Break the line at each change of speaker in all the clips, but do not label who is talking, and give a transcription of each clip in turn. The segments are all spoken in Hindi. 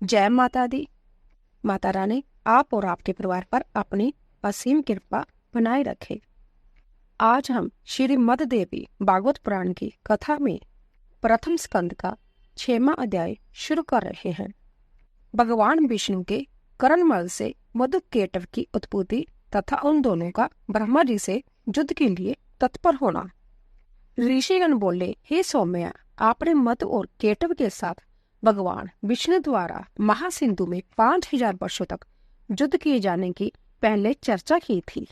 जय माता दी। माता रानी आप और आपके परिवार पर अपनी असीम कृपा बनाए रखे। आज हम श्रीमद् देवी भागवत पुराण की कथा में प्रथम स्कंद का 6वां अध्याय शुरू कर रहे हैं। भगवान विष्णु के करणमल से मधुकेटव की उत्पत्ति तथा उन दोनों का ब्रह्मा जी से युद्ध के लिए तत्पर होना। ऋषिगण बोले, हे सौम्या, आपने मधु और केटव के साथ भगवान विष्णु द्वारा महासिंधु में 5000 वर्षों तक युद्ध किए जाने की पहले चर्चा की थी।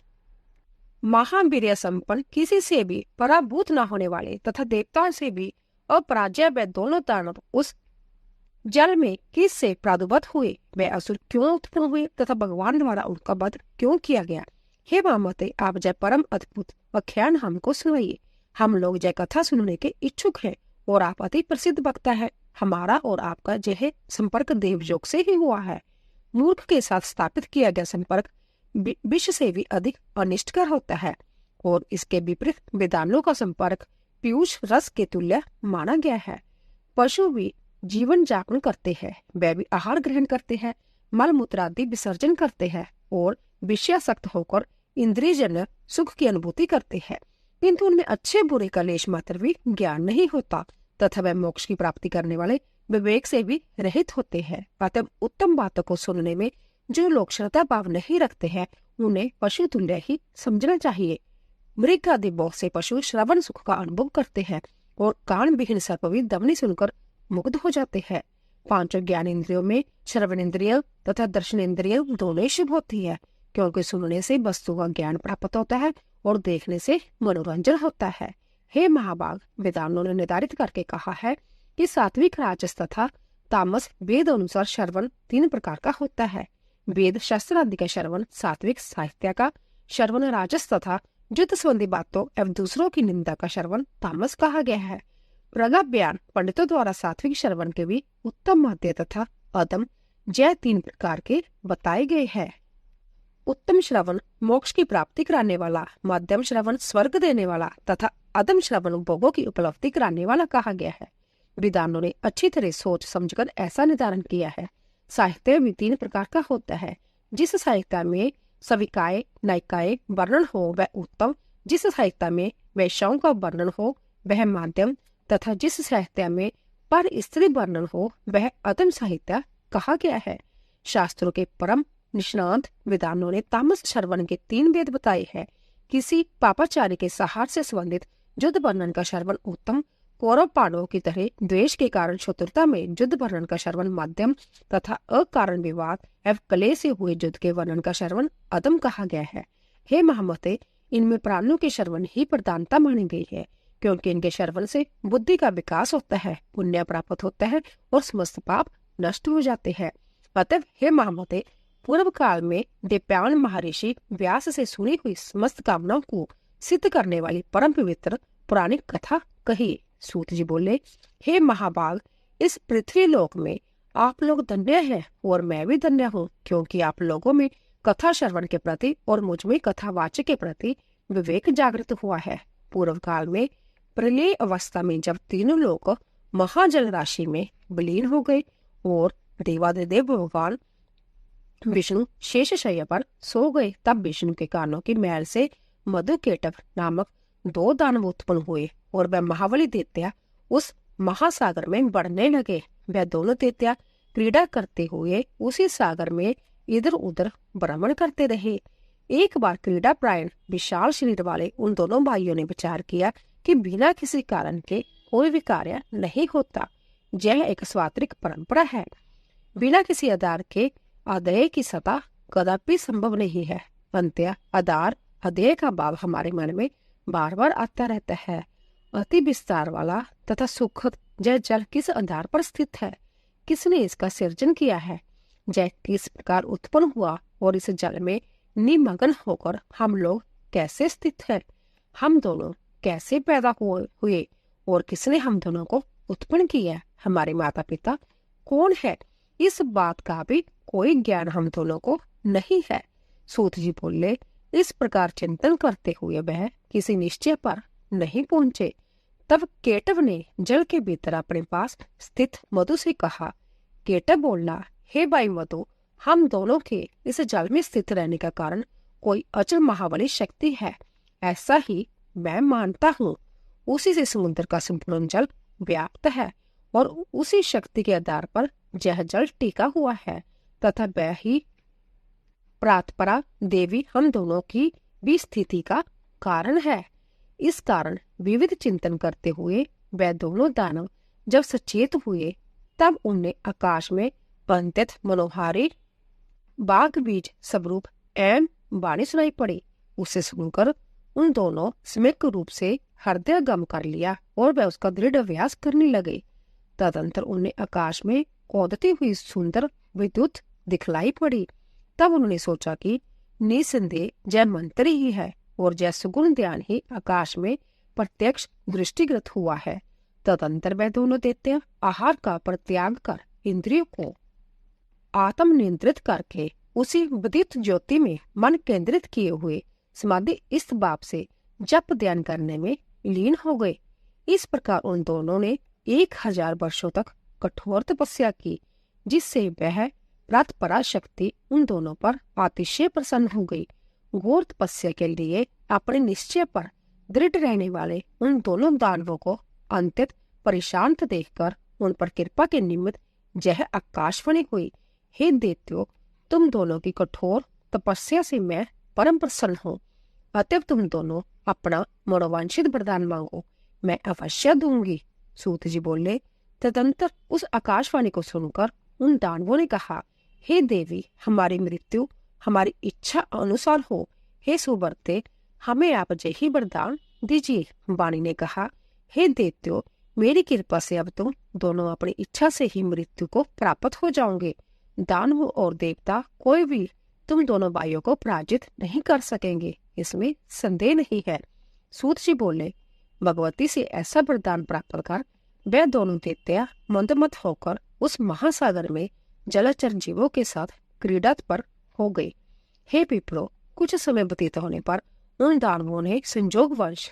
महावीर्य संपन्न, किसी से भी पराभूत न होने वाले तथा देवताओं से भी अपराजय व दोनों दानव उस जल में किस से प्रादुर्भूत हुए, वे असुर क्यों उत्पन्न हुए तथा भगवान द्वारा उनका वध क्यों किया गया। हे मामते, आप जय परम अद्भुत व्याख्यान हमको सुनाइए। हम लोग जय कथा सुनने के इच्छुक हैं और आप अति प्रसिद्ध वक्ता है। हमारा और आपका यह संपर्क देवयोग से ही हुआ है। मूर्ख के साथ स्थापित किया गया संपर्क विष से भी अधिक अनिष्टकर होता है और इसके विपरीत वेदांतों का संपर्क पीयूष रस के तुल्य माना गया है। पशु भी जीवन यापन करते हैं, वे भी आहार ग्रहण करते हैं, मल मूत्र आदि विसर्जन करते हैं और विषयासक्त होकर इंद्रियजन्य सुख की अनुभूति करते हैं, किंतु उनमें अच्छे बुरे का लेश मात्र भी ज्ञान नहीं होता तथा वे मोक्ष की प्राप्ति करने वाले विवेक से भी रहित होते हैं। अतः उत्तम बातों को सुनने में जो लोग श्रद्धा भाव नहीं रखते हैं, उन्हें पशु तुल्य ही समझना चाहिए। मृग आदि बहुत से पशु श्रवण सुख का अनुभव करते हैं और कान विहीन सर्प भी ध्वनि सुनकर मुग्ध हो जाते हैं। पांचों ज्ञान इंद्रियों में श्रवण इंद्रिय तथा दर्शन इंद्रिय दोनों ही शुभ होती है, क्योंकि सुनने से वस्तु का ज्ञान प्राप्त होता है और देखने से मनोरंजन होता है। हे महाभाग, वेदांतों ने निर्धारित करके कहा है कि सात्विक, राजस तथा तामस वेद अनुसार श्रवण 3 प्रकार का होता है। वेद शास्त्र आदि का श्रवण सात्विक, साहित्य का श्रवण राजस तथा युद्ध संबंधी बातों एवं दूसरों की निंदा का श्रवण तामस कहा गया है। प्रगल्भ बयान पंडितों द्वारा सात्विक श्रवण के भी उत्तम, मध्य तथा अधम जय 3 प्रकार के बताए गए हैं। उत्तम श्रवण मोक्ष की प्राप्ति कराने वाला, मध्यम श्रवण स्वर्ग देने वाला तथा अधम श्रवण भोगों की उपलब्धि कराने वाला कहा गया है। वेदांतों ने अच्छी तरह सोच समझकर ऐसा निर्धारण किया है। साहित्य भी 3 प्रकार का होता है। जिस साहित्य में सविकाय नायिकाय वर्णन हो वह उत्तम, जिस साहित्य में वैश्याओं का वर्णन हो वह माध्यम तथा जिस साहित्य में पर स्त्री वर्णन हो वह अधम साहित्य कहा गया है। शास्त्रों के परम निष्णात वेदांतों ने तामस श्रवण के 3 भेद बताए हैं। किसी पापाचारी के सहार से संबंधित युद्ध वर्णन का श्रवण उत्तम, कौरव पांडवों की तरह द्वेष के कारण शत्रुता में युद्ध वर्णन का श्रवण मध्यम तथा अकारण विवाद एवं कलेश से हुए युद्ध के वर्णन का श्रवण अधम कहा गया है। हे महामते, इनमें प्राणों के श्रवण ही प्रधानता मानी गई है, क्योंकि इनके श्रवण से बुद्धि का विकास होता है, पुण्य प्राप्त होता है और समस्त पाप नष्ट हो जाते हैं। अतः हे महामते, पूर्व काल में दिव्यान महर्षि व्यास से सुनी हुई समस्त कामनाओं को सिद्ध करने वाली परम पवित्र पुराणिक कथा कही। सूत जी बोले, हे महाभाग, इस पृथ्वी लोक में आप लोग धन्य हैं और मैं भी धन्य हूँ, क्योंकि आप लोगों में कथा श्रवण के प्रति और मुझ में कथा वाचक के प्रति विवेक जागृत हुआ है। पूर्व काल में प्रलय अवस्था में जब तीनों लोग महाजल राशि में विलीन हो गए और देवादिदेव भगवान विष्णु शेष शय्या पर सो गए, तब विष्णु के कानों की मैल से मधुकेटव नामक 2 दानव उत्पन्न हुए और वह महाबली दैत्य उस महासागर में बढ़ने लगे। वह दोनों दैत्य क्रीड़ा करते हुए उसी सागर में इधर उधर भ्रमण करते रहे। एक बार क्रीड़ा प्रायण विशाल शरीर वाले उन दोनों भाइयों ने विचार किया कि बिना किसी कारण के कोई भी कार्य नहीं होता। यह एक स्वात्रिक परंपरा है। बिना किसी आधार के अध्यय की सत्ता कदापि संभव नहीं है। अंत्य आधार अध्यय का भाव हमारे मन में बार बार आता रहता है। अति विस्तार वाला तथा सुखद यह जल किस आधार पर स्थित है? किसने इसका सृजन किया है? यह किस प्रकार उत्पन्न हुआ और इस जल में निमग्न होकर हम लोग कैसे स्थित हैं? हम दोनों कैसे पैदा हुए और किसने हम दोनों को उत्पन्न किया? हमारे माता पिता कौन है? इस बात का भी कोई ज्ञान हम दोनों को नहीं है। सूत जी बोले, इस प्रकार चिंतन करते हुए वह किसी निश्चय पर नहीं पहुंचे। तब केटव ने जल के भीतर अपने पास स्थित मधु से कहा। केटव बोला, हे वायुमतो, हम दोनों के इस जल में स्थित रहने का कारण कोई अचल महाबली शक्ति है, ऐसा ही मैं मानता हूँ। उसी से समुद्र का संपूर्ण जल व्याप्त है और उसी शक्ति के आधार पर यह जल टिका हुआ है तथा वह ही प्रातपरा देवी हम दोनों की भी स्थिति का कारण है। इस कारण विविध चिंतन करते हुए वह दोनों दानव जब सचेत हुए, तब उन्हें आकाश में अत्यंत मनोहारी बाग बीज स्वरूप एवं वाणी सुनाई पड़ी। उसे सुनकर उन दोनों सम्यक रूप से हृदय गम कर लिया और वह उसका दृढ़ अभ्यास करने लगे। तदंतर उन्हें आकाश में कौदती हुई सुंदर विद्युत दिखलाई पड़ी। तब उन्होंने सोचा कि निसंदेह जय मंत्री ही है और जय सुगुण ध्यान ही आकाश में प्रत्यक्ष दृष्टिगत हुआ है। तदंतर वह दोनों दैत्य आहार का परित्याग कर इंद्रियों को आत्म नियंत्रित करके उसी विद्युत ज्योति में मन केंद्रित किए हुए समाधि इस भाव से जप ध्यान करने में लीन हो गए। इस प्रकार उन दोनों ने 1000 वर्षों तक कठोर तपस्या की, जिससे वह प्रातपरा शक्ति उन दोनों पर अतिशय प्रसन्न हो गई। घोर तपस्या के लिए अपने निश्चय पर दृढ़ रहने वाले उन दोनों दानवों को अंतत परेशान देखकर उन पर कृपा के निमित्त यह आकाशवाणी हुई, हे दैत्यों, तुम दोनों की कठोर तपस्या से मैं परम प्रसन्न हूँ। अतएव तुम दोनों अपना मनोवांछित वरदान मांगो, मैं अवश्य दूंगी। सूत जी बोले। तदंतर उस आकाशवाणी को सुनकर उन दानवों ने कहा, हे देवी, हमारी मृत्यु हमारी इच्छा अनुसार हो। हे सुवर्ते, हमें आप यही वरदान दीजिए। वाणी ने कहा, हे दैत्यों, मेरी कृपा से अब तुम दोनों अपनी इच्छा से ही मृत्यु को प्राप्त हो जाओगे। दानव और देवता कोई भी तुम दोनों भाइयों को पराजित नहीं कर सकेंगे, इसमें संदेह नहीं है। सूत जी बोले, भगवती से ऐसा वरदान प्राप्त कर वह दोनों दैत्य मंदमत होकर उस महासागर में जलचर जीवों के साथ क्रीड़ा पर हो गए। हे विप्रो, कुछ समय व्यतीत होने पर उन दानवों ने संजोगवश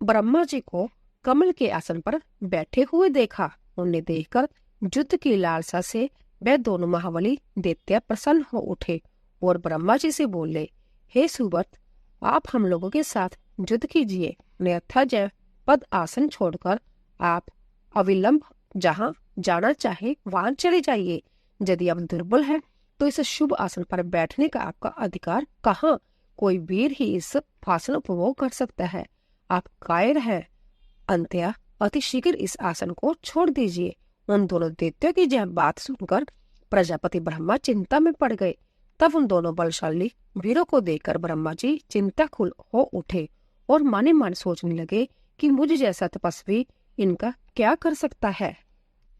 ब्रह्मा जी को कमल के आसन पर बैठे हुए देखा। उन्हें देखकर युद्ध की लालसा से वह दोनों महाबली दैत्य प्रसन्न हो उठे और ब्रह्मा जी से बोले, हे सुव्रत, आप हम लोगों के साथ युद्ध कीजिए, अन्यथा जय पद आसन छोड़कर आप अविलंब जहाँ जाना चाहे वहां चले जाइए। यदि आप दुर्बल हैं तो इस शुभ आसन पर बैठने का आपका अधिकार कहाँ? कोई वीर ही इस आसन उपभोग कर सकता है। आप कायर हैं, अंत्या अति शीघ्र इस आसन को छोड़ दीजिए। उन दोनों दैत्यों की यह बात सुनकर प्रजापति ब्रह्मा चिंता में पड़ गए। तब उन दोनों बलशाली वीरों को देखकर ब्रह्मा जी चिंताकुल हो उठे और माने मन सोचने लगे कि मुझ जैसा तपस्वी इनका क्या कर सकता है।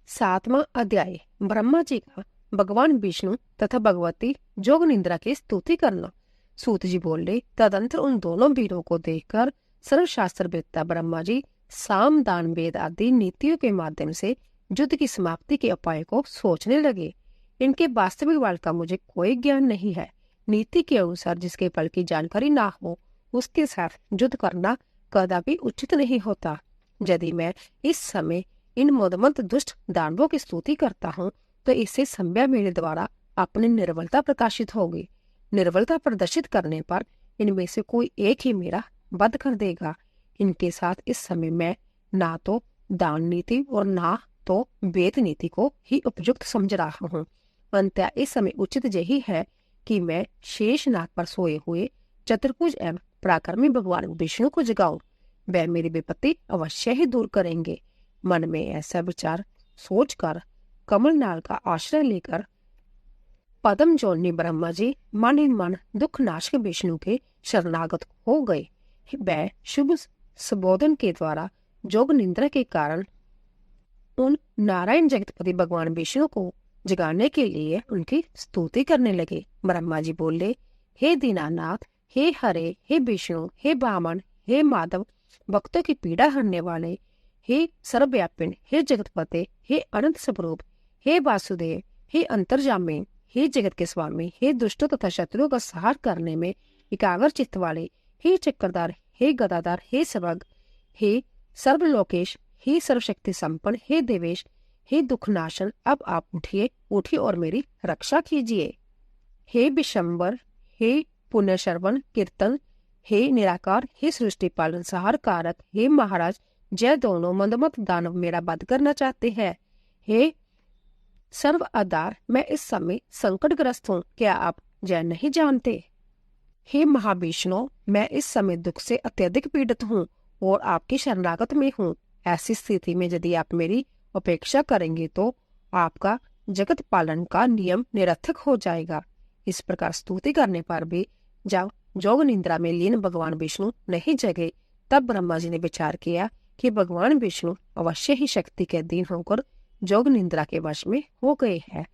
7वां अध्याय, ब्रह्मा जी का भगवान विष्णु तथा भगवती जोग निंद्रा की स्तुति करना। सूत जी बोले, तदंतर उन दोनों वीरों को देखकर सर्वशास्त्र वेत्ता ब्रह्मा जी साम दान वेद आदि नीतियों के माध्यम से युद्ध की समाप्ति के उपाय को सोचने लगे। इनके वास्तविक बल का मुझे कोई ज्ञान नहीं है। नीति के अनुसार जिसके बल की जानकारी ना हो उसके साथ युद्ध करना कदापि उचित नहीं होता। यदि मैं इस समय इन मदमत दुष्ट दानवों की स्तुति करता हूँ तो इससे संभव मेरे द्वारा अपनी निर्बलता प्रकाशित होगी। निर्बलता प्रदर्शित करने पर इनमें से कोई एक ही मेरा वध कर देगा। इनके साथ इस समय मैं ना तो दान नीति और ना तो वेद नीति को ही उपयुक्त समझ रहा हूँ। अंततः इस समय उचित यही है कि मैं शेष नाग पर सोए हुए चतुर्भुज एवं पराक्रमी भगवान विष्णु को जगाऊं। वह मेरी विपत्ति अवश्य ही दूर करेंगे। मन में ऐसा विचार सोचकर कमलनाल का आश्रय लेकर पद्म जोड़नी ब्रह्मा जी मन ही मन दुख नाशक विष्णु के शरणागत हो गए। वह शुभ संबोधन के द्वारा जोग निंद्रा के कारण उन नारायण जगतपति भगवान विष्णु को जगाने के लिए उनकी स्तुति करने लगे। ब्रह्मा जी बोले, हे दीनानाथ, हे हरे, हे विष्णु, हे वामन, हे माधव, भक्तों की पीड़ा हरने वाले, हे सर्वव्यापिन, हे जगतपते, हे अनंत स्वरूप, हे वासुदेव, हे अंतर्जामी, हे जगत के स्वामी, हे दुष्टों तथा शत्रुओं का संहार करने में एकाग्र चित्त वाले, हे चक्रधार, हे गदाधार, हे सर्वज्ञ, हे सर्वलोकेश, हे सर्वशक्ति संपन्न, हे देवेश, हे दुखनाशन, अब आप उठिए, उठिए और मेरी रक्षा कीजिए। हे विशंबर, हे पुण्यश्रवण कीर्तन, हे निराकार, हे सृष्टि पालन सहार कारक, हे महाराज, जय दोनों मंदमत दानव मेरा वध करना चाहते हैं। हे सर्व आधार, मैं इस समय संकटग्रस्त हूँ, क्या आप जय नहीं जानते? हे महाविष्णु, मैं इस समय दुख से अत्यधिक पीड़ित हूँ और आपकी शरणागत में हूँ। ऐसी स्थिति में यदि आप मेरी उपेक्षा करेंगे तो आपका जगत पालन का नियम निरर्थक हो जाएगा। इस प्रकार स्तुति करने पर भी जब जोग निद्रा में लीन भगवान विष्णु नहीं जगे, तब ब्रह्मा जी ने विचार किया कि भगवान विष्णु अवश्य ही शक्ति के अधीन होकर जोग निद्रा के वश में हो गए हैं,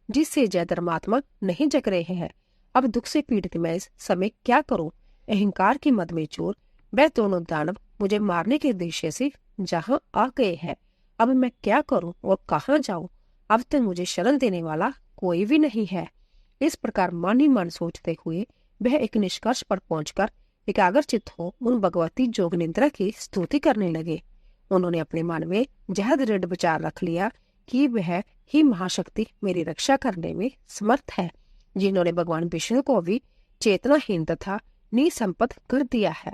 जिससे जय धर्मात्मा नहीं जग रहे हैं। अब दुख से पीड़ित मैं इस समय क्या करूं? अहंकार की मद में चोर वह दोनों दानव मुझे मारने के उद्देश्य से जहां आ गए हैं। अब मैं क्या करूं और कहाँ जाऊं? अब तक मुझे शरण देने वाला कोई भी नहीं है। इस प्रकार मन ही मन सोचते हुए वह एक निष्कर्ष पर पहुंचकर एकाग्रचित्त हो उन भगवती जोग निद्रा की स्तुति करने लगे। उन्होंने अपने मन में यह दृढ़ विचार रख लिया कि वह ही महाशक्ति मेरी रक्षा करने में समर्थ है, जिन्होंने भगवान विष्णु को भी चेतनाहीन तथा निसंपद कर दिया है।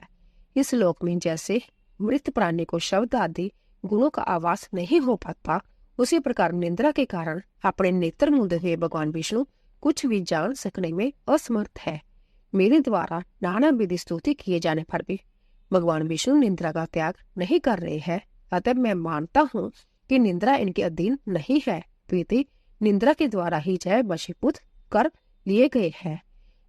इस लोक में जैसे मृत प्राणी को शब्द आदि गुणों का आवास नहीं हो पाता, उसी प्रकार निद्रा के कारण अपने नेत्र मूंदे हुए भगवान विष्णु कुछ भी जान सकने में असमर्थ है। मेरे द्वारा नाना विधि स्तुति किए जाने पर भी भगवान विष्णु निद्रा का त्याग नहीं कर रहे हैं। अतः मैं मानता हूँ कि निद्रा इनके अधीन नहीं है, प्रीति निद्रा के द्वारा ही जय वशीभूत कर लिए गए हैं।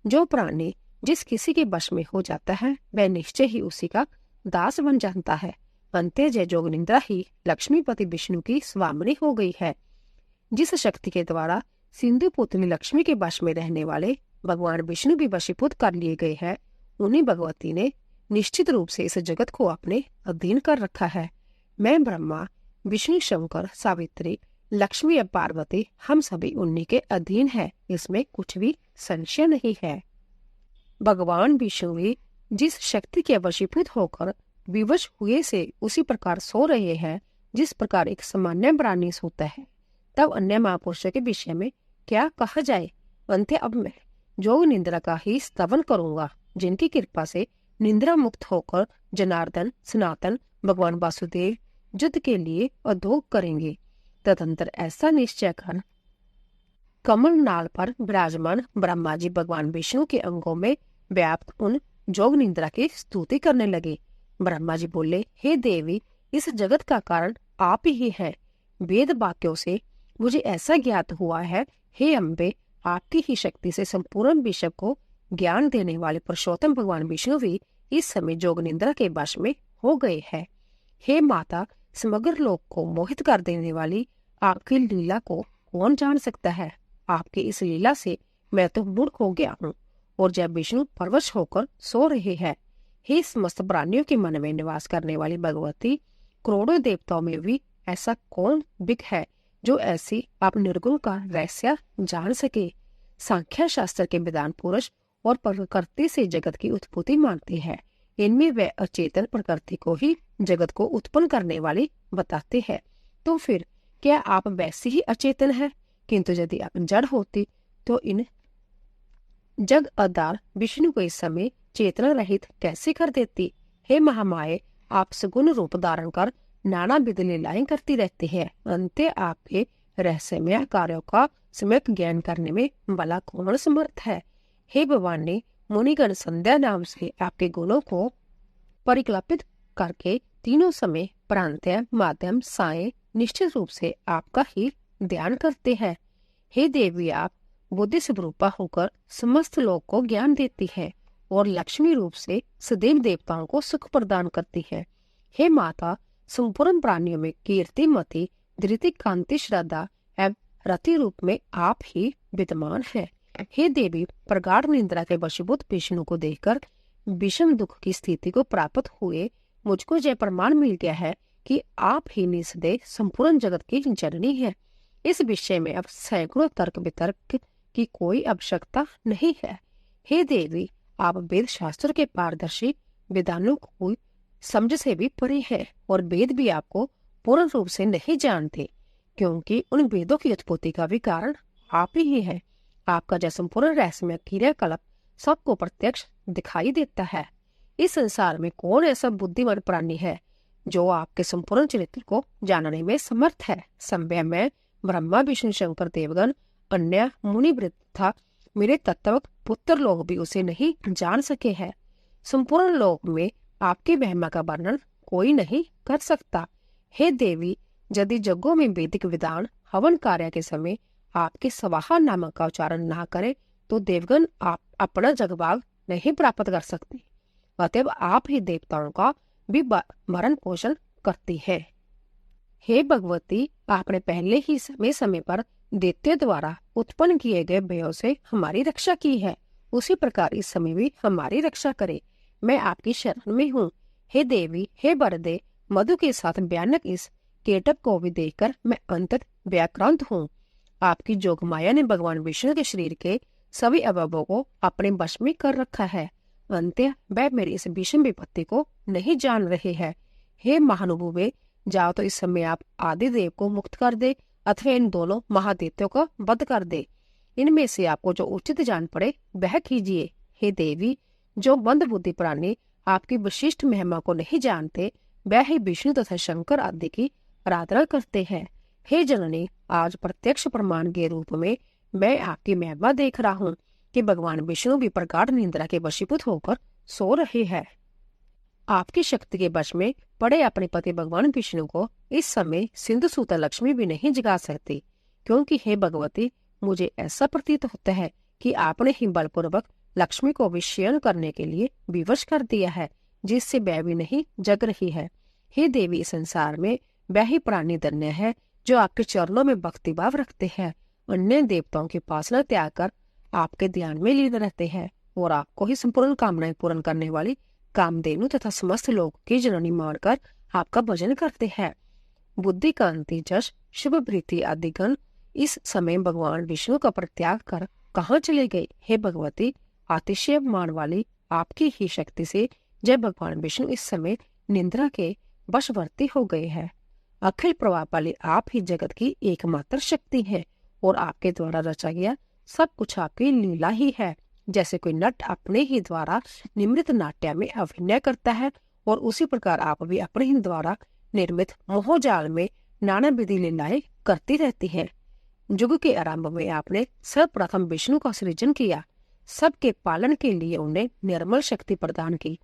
जो प्राणी जिस किसी के वश में हो जाता है वह निश्चय ही उसी का दास बन जाता है। अंत्य जय जोग निद्रा ही लक्ष्मीपति विष्णु की स्वामिनी हो गई है। जिस शक्ति के द्वारा सिंधु पुत्री लक्ष्मी के वश में रहने वाले भगवान विष्णु भी वशीभूत कर लिए गए हैं, उन्हीं भगवती ने निश्चित रूप से इस जगत को अपने अधीन कर रखा है। मैं ब्रह्मा, विष्णु, शंकर, सावित्री, लक्ष्मी और पार्वती हम सभी उन्हीं के अधीन है, इसमें कुछ भी संशय नहीं है। भगवान विष्णु भी जिस शक्ति के वशीभूत होकर विवश हुए से उसी प्रकार सो रहे हैं, जिस प्रकार एक सामान्य प्राणी सोता है। तब अन्य महापुरुषों के विषय में क्या कहा जाए। अंत्य अब मैं जोग निद्रा का ही स्तवन करूंगा, जिनकी कृपा से निद्रा मुक्त होकर जनार्दन, सनातन, भगवान वासुदेव युद्ध के लिए उद्योग करेंगे। तदंतर ऐसा निश्चय कर कमल नाल पर विराजमान ब्रह्मा जी भगवान विष्णु के अंगों में व्याप्त उन जोग निद्रा की स्तुति करने लगे। ब्रह्मा जी बोले, हे देवी, इस जगत का कारण आप ही हैं। वेद वाक्यों से मुझे ऐसा ज्ञात हुआ है, हे अम्बे, आपकी ही शक्ति से संपूर्ण विश्व को ज्ञान देने वाले पुरुषोत्तम भगवान विष्णु भी इस समय जोग निद्रा के वश में हो गए हैं। हे माता, समग्र लोक को मोहित कर देने वाली आपकी लीला को कौन जान सकता है। आपकी इस लीला से मैं तो मूर्ख हो गया हूँ और जब विष्णु परवश होकर सो रहे हैं। हे समस्त प्राणियों के मन में निवास करने वाली भगवती, करोड़ों देवताओं में भी ऐसा कौन बिक है जो ऐसी आप निर्गुण का रहस्य जान सके। सांख्य शास्त्र के विद्वान पुरुष और प्रकृति से जगत की उत्पत्ति मानते हैं। इनमें वे अचेतन प्रकृति को ही जगत को उत्पन्न करने वाली बताते हैं। तो फिर क्या आप वैसे ही अचेतन हैं? किंतु यदि आप जड़ होती तो इन जग आधार विष्णु को इस समय चेतना रहित कैसे कर देती। हे महामाये, आप सगुण रूप धारण कर नाना विध लीलाएं करती रहती है। अंत्य आपके रहस्यमय कार्यों का सम्यक ज्ञान करने में भला कौन समर्थ है। हे भवानी, मुनिगण संध्या नाम से आपके गुणों को परिकल्पित करके तीनों समय प्रांत्य, माध्यम, साय निश्चित रूप से आपका ही ध्यान करते हैं। हे देवी, आप बुद्धि स्वरूपा होकर समस्त लोक को ज्ञान देती है और लक्ष्मी रूप से सदैव देवताओं को सुख प्रदान करती है। हे माता, संपूर्ण प्राणियों में कीर्ति, मति, धृति, कांति, श्रद्धा एवं रति रूप में आप ही विद्यमान है। हे देवी, प्रगाढ़ निद्रा के वशीभूत विष्णु को देखकर विषम दुख की स्थिति को प्राप्त हुए मुझको यह प्रमाण मिल गया है कि आप ही निसंदेह संपूर्ण जगत की जननी है। इस विषय में अब सैकड़ों तर्क वितर्क की कोई आवश्यकता नहीं है। हे देवी, आप वेद शास्त्र के पारदर्शी विधानों को समझ से भी परे हैं और वेद भी आपको पूर्ण रूप से नहीं जानते। क्योंकि उन वेदों की उत्पत्ति का भी कारण आप ही है। आपका जो संपूर्ण रहस्यमय क्रियाकलाप सबको प्रत्यक्ष दिखाई देता है। इस संसार में कौन ऐसा बुद्धिमान प्राणी है जो आपके संपूर्ण चरित्र को जानने में समर्थ है। समय में ब्रह्मा विष्णु शंकर देवगण अन्य मुनि वृत्त था मेरे तत्व पुत्र लोग भी उसे नहीं जान सके हैं। संपूर्ण लोक में आपकी महिमा का वर्णन कोई नहीं कर सकता। हे देवी, यदि जगों में वैदिक विधान हवन कार्य के समय आपके स्वाहा नामक का उच्चारण ना करे तो देवगण आप अपना जगभाग नहीं प्राप्त कर सकते। अतएव आप ही देवताओं का भी भरण पोषण करती है। हे भगवती, आपने पहले ही समय समय पर दैत्य द्वारा उत्पन्न किए गए भयों से हमारी रक्षा की है, उसी प्रकार इस समय भी हमारी रक्षा करे। मैं आपकी शरण में हूँ। हे देवी, हे वरदे, मधु के साथ भयानक इस केटप को भी देखकर मैं अंतत व्याक्रांत हूँ। आपकी जोग माया ने भगवान विष्णु के शरीर के सभी अवयवों को अपने वश में कर रखा है। अंत्य वह मेरी इस भीषण विपत्ति को नहीं जान रहे हैं। हे महानुभावे, जाओ तो इस समय आप आदिदेव को मुक्त कर दे अथवा इन दोनों महादैत्यों को वध कर दे। इनमें से आपको जो उचित जान पड़े वह कीजिए। हे देवी, जो मंद बुद्धि प्राणी आपकी विशिष्ट महिमा को नहीं जानते वह ही विष्णु तथा शंकर आदि की आराधना करते हैं। हे जननी, आज प्रत्यक्ष प्रमाण के रूप में मैं आपकी महिमा देख रहा हूँ कि भगवान विष्णु भी प्रगाढ़ निंद्रा के वशीभूत होकर सो रहे हैं। आपकी शक्ति के वश में पड़े अपने पति भगवान विष्णु को इस समय सिंधु सूता लक्ष्मी भी नहीं जगा सकती, क्योंकि हे भगवती, मुझे ऐसा प्रतीत होता है कि आपने ही बलपूर्वक लक्ष्मी को विषयन करने के लिए विवश कर दिया है, जिससे वह भी नहीं जग रही है। हे देवी, संसार में वह ही प्राणी धन्य है जो आपके चरणों में भक्तिभाव रखते हैं, अन्य देवताओं की उपासना त्याग कर आपके ध्यान में लीन रहते हैं और आपको ही संपूर्ण कामनाएं पूर्ण करने वाली कामधेनु तथा समस्त लोग की जननी मानकर आपका भजन करते हैं। बुद्धि कांति जश शुभ भृति आदि गण इस समय भगवान विष्णु का परित्याग कर कहाँ चले गए। हे भगवती, अतिशय मान वाली आपकी ही शक्ति से जय भगवान विष्णु इस समय निंद्रा के वशवर्ती हो गए हैं। अखिल प्रभाव वाली आप ही जगत की एकमात्र शक्ति है और आपके द्वारा रचा गया सब कुछ आपकी लीला ही है। जैसे कोई नट अपने ही द्वारा निर्मित नाट्य में अभिनय करता है और उसी प्रकार आप भी अपने ही द्वारा निर्मित मोहजाल में नाना विधि लीलाएं करती रहती हैं। युग के आरंभ में आपने सर्वप्रथम विष्णु का सृजन किया, सबके पालन के लिए उन्हें निर्मल शक्ति प्रदान की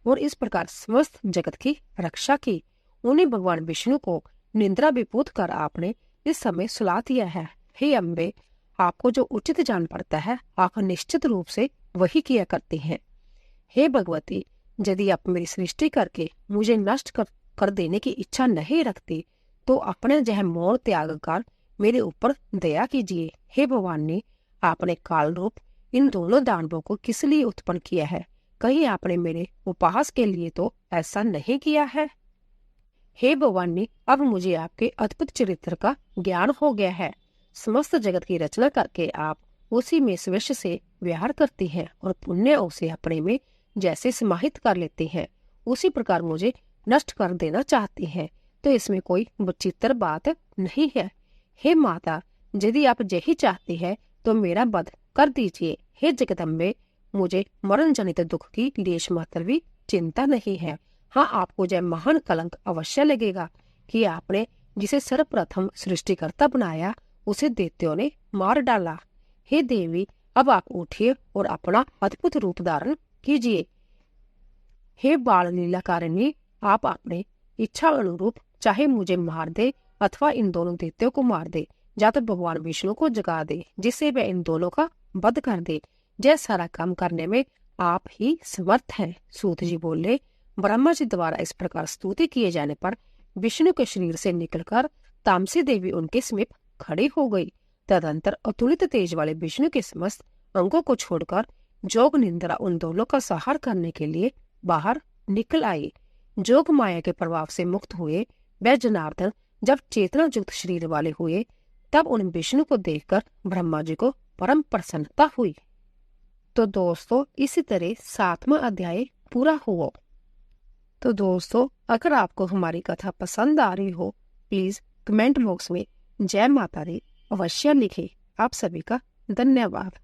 और इस प्रकार समस्त जगत की रक्षा की। उन्हें भगवान विष्णु को निंद्रा विभूत कर आपने इस समय सुला दिया है। हे अम्बे, आपको जो उचित जान पड़ता है आप निश्चित रूप से वही किया करती हैं। हे भगवती, यदि आप मेरी सृष्टि करके मुझे नष्ट कर देने की इच्छा नहीं रखती तो अपने जह मौन त्याग कर मेरे ऊपर दया कीजिए। हे भवानी, आपने काल रूप इन दोनों दानवों को किस लिए उत्पन्न किया है? कहीं आपने मेरे उपहास के लिए तो ऐसा नहीं किया है? हे भवानी, अब मुझे आपके अद्भुत चरित्र का ज्ञान हो गया है। समस्त जगत की रचना करके आप उसी में स्वेश से विहार करती हैं और पुण्य उसे अपने में जैसे समाहित कर लेती हैं, उसी प्रकार मुझे नष्ट कर देना चाहती हैं, तो इसमें कोई विचित्र बात नहीं है। हे माता, यदि आप यही चाहती है तो मेरा वध कर दीजिए। हे जगदम्बे, मुझे मरण जनित दुख की लेश मात्र भी चिंता नहीं है। हाँ, आपको जय महान कलंक अवश्य लगेगा कि आपने जिसे सर्वप्रथम सृष्टिकर्ता बनाया उसे दैत्यों ने मार डाला। हे देवी, अब आप उठिए और अपना अद्भुत रूप धारण कीजिए। हे बाल लीलाकारिणी, आप अपने इच्छा अनुरूप चाहे मुझे मार दे अथवा इन दोनों दैत्यों को मार दे, या तो भगवान विष्णु को जगा दे जिससे वह इन दोनों का वध कर दे। यह सारा काम करने में आप ही समर्थ हैं। सूत जी बोले, ब्रह्मा जी द्वारा इस प्रकार स्तुति किए जाने पर विष्णु के शरीर से निकलकर तामसी देवी उनके समीप खड़ी हो गई। तदंतर अतुलित तेज वाले विष्णु के समस्त अंगों को छोड़कर जोग निंद्रा उन दोनों का संहार करने के लिए बाहर निकल आई। जोग माया के प्रभाव से मुक्त हुए वह जनार्दन जब चेतना युक्त शरीर वाले हुए तब उन विष्णु को देखकर ब्रह्मा जी को परम प्रसन्नता हुई। तो दोस्तों, इसी तरह 7वां अध्याय पूरा हुआ। तो दोस्तों, अगर आपको हमारी कथा पसंद आ रही हो प्लीज कमेंट बॉक्स में जय माता दी अवश्य लिखे। आप सभी का धन्यवाद।